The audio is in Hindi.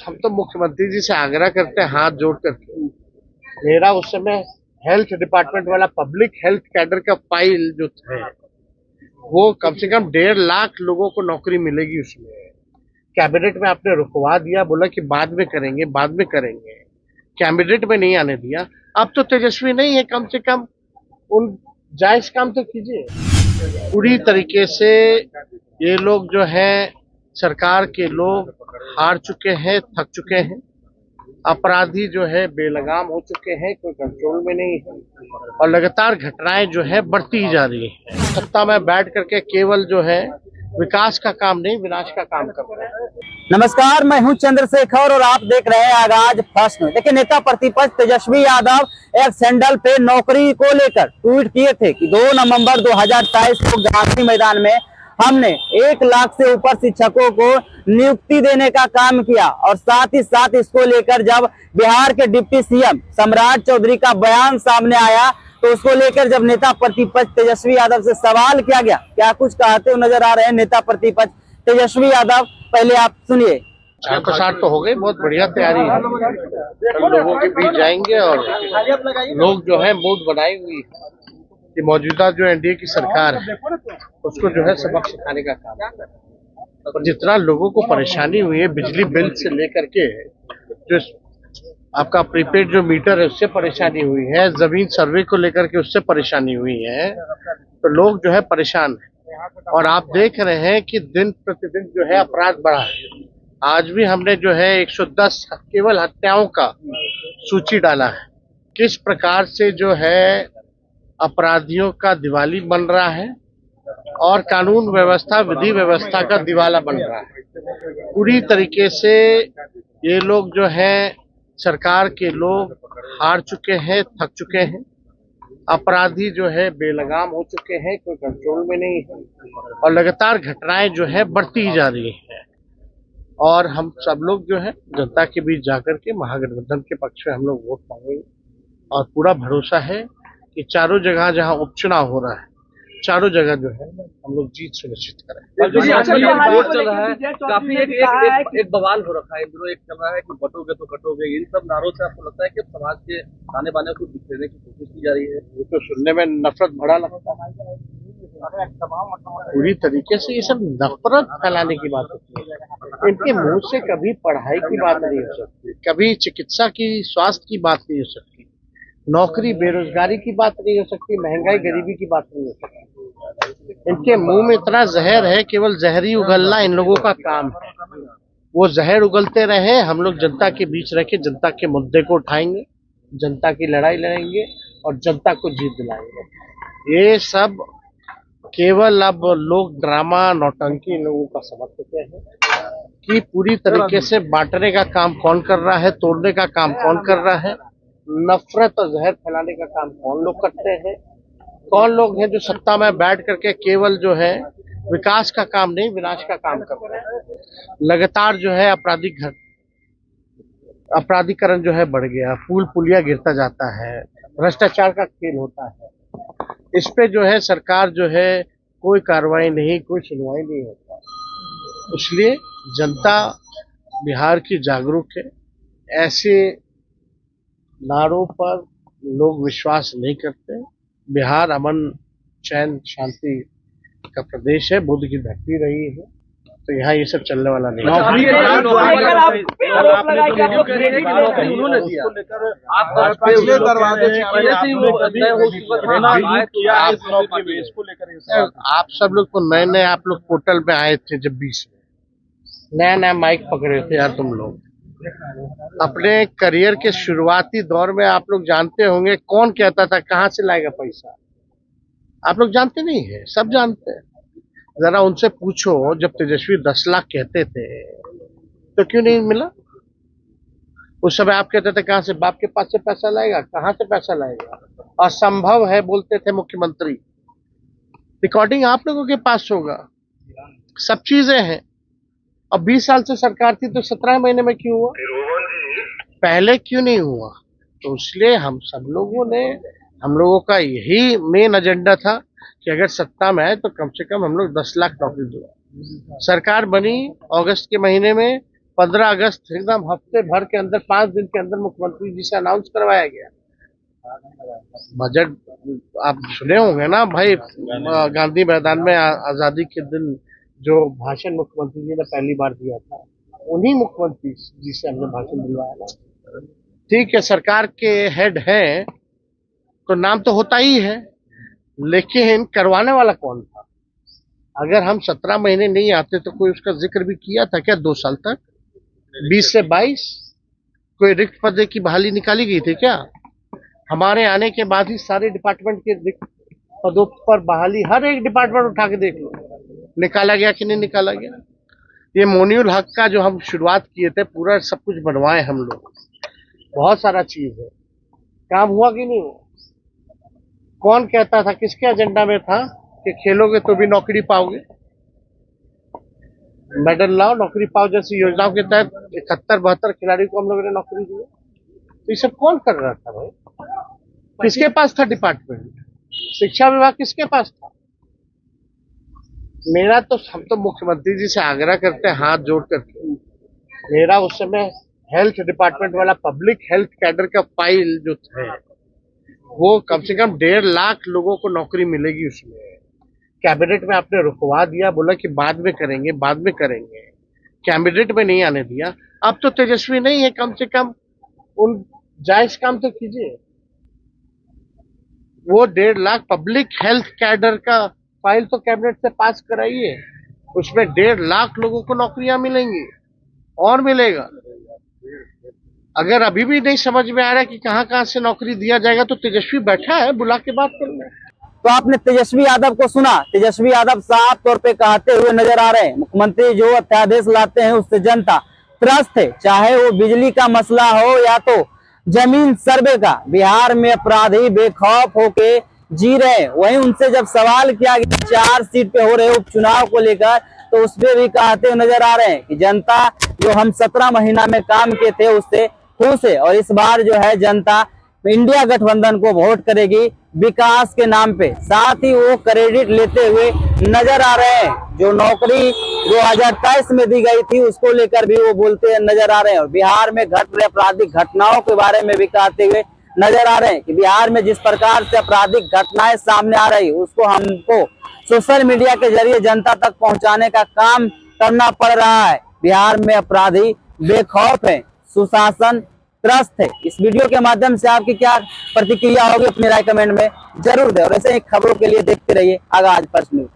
हम तो मुख्यमंत्री जी से आग्रह करते हैं हाथ जोड़ करके। मेरा उस समय हेल्थ डिपार्टमेंट वाला पब्लिक हेल्थ कैडर का फाइल जो है वो कम से कम 1.5 लाख लोगों को नौकरी मिलेगी उसमें। कैबिनेट में आपने रुकवा दिया, बोला कि बाद में करेंगे बाद में करेंगे, कैबिनेट में नहीं आने दिया। अब तो तेजस्वी नहीं है, कम से कम उन जायज काम तो कीजिए। पूरी तरीके से ये लोग जो है सरकार के लोग हार चुके हैं, थक चुके हैं। अपराधी जो है बेलगाम हो चुके हैं, कोई कंट्रोल में नहीं है और लगातार घटनाएं जो है बढ़ती ही जा रही है। सत्ता में बैठ करके केवल जो है विकास का काम नहीं विनाश का काम कर रहे हैं। नमस्कार, मैं हूं चंद्रशेखर और आप देख रहे हैं आगाज फर्स्ट न्यूज। देखिए, नेता प्रतिपक्ष तेजस्वी यादव एक सैंडल पे नौकरी को लेकर ट्वीट किए थे कि 2 नवंबर 2023 को गांधी मैदान में हमने 1 लाख से ऊपर शिक्षकों को नियुक्ति देने का काम किया और साथ ही साथ इसको लेकर जब बिहार के डिप्टी सीएम सम्राट चौधरी का बयान सामने आया तो उसको लेकर जब नेता प्रतिपक्ष तेजस्वी यादव से सवाल किया गया, क्या कुछ कहते हुए नजर आ रहे हैं नेता प्रतिपक्ष तेजस्वी यादव। पहले आप सुनिए। 4 तो हो गई, बहुत बढ़िया तैयारी है। हम लोगों के बीच जाएंगे और लोग जो है मूड बनाई हुई है कि मौजूदा जो एनडीए की सरकार है उसको जो है सबक सिखाने का काम है। और जितना लोगों को परेशानी हुई है बिजली बिल से लेकर के जो आपका प्रीपेड जो मीटर है उससे परेशानी हुई है, जमीन सर्वे को लेकर के उससे परेशानी हुई है, तो लोग जो है परेशान है। और आप देख रहे हैं कि दिन प्रतिदिन जो है अपराध बढ़ा है। आज भी हमने जो है 110 केवल हत्याओं का सूची डाला है। किस प्रकार से जो है अपराधियों का दिवाली बन रहा है और कानून व्यवस्था विधि व्यवस्था का दिवाला बन रहा है। पूरी तरीके से ये लोग जो है सरकार के लोग हार चुके हैं, थक चुके हैं। अपराधी जो है बेलगाम हो चुके हैं, कोई कंट्रोल में नहीं है और लगातार घटनाएं जो है बढ़ती ही जा रही है। और हम सब लोग जो है जनता के बीच जाकर के महागठबंधन के पक्ष में हम लोग वोट मांगेंगे और पूरा भरोसा है कि चारों जगह जहां उपचुनाव हो रहा है चारों जगह जो है हम लोग जीत सुनिश्चित करें। काफी एक बवाल हो रखा है, एक चल रहा है कि बटोगे तो कटोगे। इन सब नारों से आपको लगता है कि समाज के आने बाने को बिखेरने की कोशिश की जा रही है? ये तो सुनने में नफरत भरा लगता है। पूरी तरीके से ये सब नफरत फैलाने की बात होती है। इनके मुंह से कभी पढ़ाई की बात नहीं हो सकती, कभी चिकित्सा की स्वास्थ्य की बात नहीं हो सकती, नौकरी बेरोजगारी की बात नहीं हो सकती, महंगाई गरीबी की बात नहीं हो सकती। इनके मुंह में इतना जहर है, केवल जहरी उगलना इन लोगों का काम है। वो जहर उगलते रहे, हम लोग जनता के बीच रह के जनता के मुद्दे को उठाएंगे, जनता की लड़ाई लड़ेंगे और जनता को जीत दिलाएंगे। ये सब केवल अब लोग ड्रामा नौटंकी लोगों का समझ चुके हैं कि पूरी तरीके से बांटने का काम कौन कर रहा है, तोड़ने का काम कौन कर रहा है, नफरत और जहर फैलाने का काम कौन लोग करते हैं। कौन लोग हैं जो सत्ता में बैठ करके केवल जो है विकास का काम नहीं विनाश का काम कर रहे हैं। लगातार जो है अपराधीकरण जो है बढ़ गया, पुल पुलिया गिरता जाता है, भ्रष्टाचार का खेल होता है। इस पे जो है सरकार जो है कोई कार्रवाई नहीं, कोई सुनवाई नहीं होता। इसलिए जनता बिहार की जागरूक है। ऐसे नारों पर लोग विश्वास नहीं करते। बिहार अमन चैन शांति का प्रदेश है, बुद्ध की धरती रही है, तो यहाँ ये सब चलने वाला नहीं है। आप सब लोग तो नए आप लोग पोर्टल पे आए थे जब 20 में नया माइक पकड़े थे यार। तुम लोग अपने करियर के शुरुआती दौर में आप लोग जानते होंगे कौन कहता था कहाँ से लाएगा पैसा। आप लोग जानते नहीं है, सब जानते हैं। जरा उनसे पूछो, जब तेजस्वी 10 लाख कहते थे तो क्यों नहीं मिला? उस समय आप कहते थे कहाँ से, बाप के पास से पैसा लाएगा, कहाँ से पैसा लाएगा, असंभव है बोलते थे मुख्यमंत्री। रिकॉर्डिंग आप लोगों के पास होगा, सब चीजें हैं। अब 20 साल से सरकार थी तो 17 महीने में क्यों हुआ, पहले क्यों नहीं हुआ? तो इसलिए हम लोगों का यही मेन एजेंडा था कि अगर सत्ता में आए तो कम से कम हम लोग 10 लाख नौकरी दो। सरकार बनी अगस्त के महीने में, 15 अगस्त एकदम हफ्ते भर के अंदर 5 दिन के अंदर मुख्यमंत्री जी से अनाउंस करवाया गया। बजट आप सुने होंगे ना भाई, गांधी मैदान में आजादी के दिन जो भाषण मुख्यमंत्री जी ने पहली बार दिया था, उन्हीं मुख्यमंत्री जी से हमने भाषण दिलवाया ना। ठीक है, सरकार के हेड हैं तो नाम तो होता ही है, लेकिन करवाने वाला कौन था? अगर हम 17 महीने नहीं आते तो कोई उसका जिक्र भी किया था क्या 2 साल तक? 20 से 22 कोई रिक्त पद की बहाली निकाली गई थी क्या? हमारे आने के बाद ही सारे डिपार्टमेंट के रिक्त पदों पर बहाली, हर एक डिपार्टमेंट उठा के देख लो, निकाला गया कि नहीं निकाला गया। ये मोनियुल हक का जो हम शुरुआत किए थे, पूरा सब कुछ बनवाए हम लोग, बहुत सारा चीज है, काम हुआ कि नहीं हुआ? कौन कहता था, किसके एजेंडा में था कि खेलोगे तो भी नौकरी पाओगे, मेडल लाओ नौकरी पाओ जैसी योजनाओं के तहत 71-72 खिलाड़ी को हम लोगों ने नौकरी दी। तो ये सब कौन कर रहा था भाई? किसके पास था डिपार्टमेंट? शिक्षा विभाग किसके पास था? मेरा तो, हम तो मुख्यमंत्री जी से आग्रह करते हैं हाथ जोड़ करके, मेरा उस समय हेल्थ डिपार्टमेंट वाला पब्लिक हेल्थ कैडर का फाइल जो है, वो कम से कम 1.5 लाख लोगों को नौकरी मिलेगी उसमें। कैबिनेट में आपने रुकवा दिया, बोला कि बाद में करेंगे, बाद में करेंगे, कैबिनेट में नहीं आने दिया। अब तो तेजस्वी नहीं है, कम से कम उन जायज काम तो कीजिए। वो 1.5 लाख पब्लिक हेल्थ कैडर का फाइल तो कैबिनेट से पास कराइए, उसमें 1.5 लाख लोगों को नौकरियां मिलेंगी और मिलेगा। अगर अभी भी नहीं समझ में आ रहा कि कहां कहां से नौकरी दिया जाएगा, तो तेजस्वी बैठा है, बुला के बात कर ले। तो आपने तेजस्वी यादव को सुना। तेजस्वी यादव साफ तौर पे कहते हुए नजर आ रहे हैं, मुख्यमंत्री जो अध्यादेश लाते हैं उससे जनता त्रस्त है, चाहे वो बिजली का मसला हो या तो जमीन सर्वे का। बिहार में अपराधी बेखौफ होके जी रहे। वहीं उनसे जब सवाल किया गया 4 सीट पे हो रहे उपचुनाव को लेकर, तो उसपे भी कहते हुए नजर आ रहे हैं कि जनता जो हम 17 महीना में काम किए थे उससे खुश है, और इस बार जो है जनता इंडिया गठबंधन को वोट करेगी विकास के नाम पे। साथ ही वो क्रेडिट लेते हुए नजर आ रहे हैं। जो नौकरी 2023 में दी गई थी उसको लेकर भी वो बोलते नजर आ रहे हैं, और बिहार में घट रहे आपराधिक घटनाओं के बारे में भी कहते हुए नजर आ रहे हैं कि बिहार में जिस प्रकार से आपराधिक घटनाएं सामने आ रही, उसको हमको सोशल मीडिया के जरिए जनता तक पहुंचाने का काम करना पड़ रहा है। बिहार में अपराधी बेखौफ है, सुशासन त्रस्त है। इस वीडियो के माध्यम से आपकी क्या प्रतिक्रिया होगी, अपनी राय कमेंट में जरूर दें, और ऐसे ही खबरों के लिए देखते रहिए आगाज फर्स्ट न्यूज।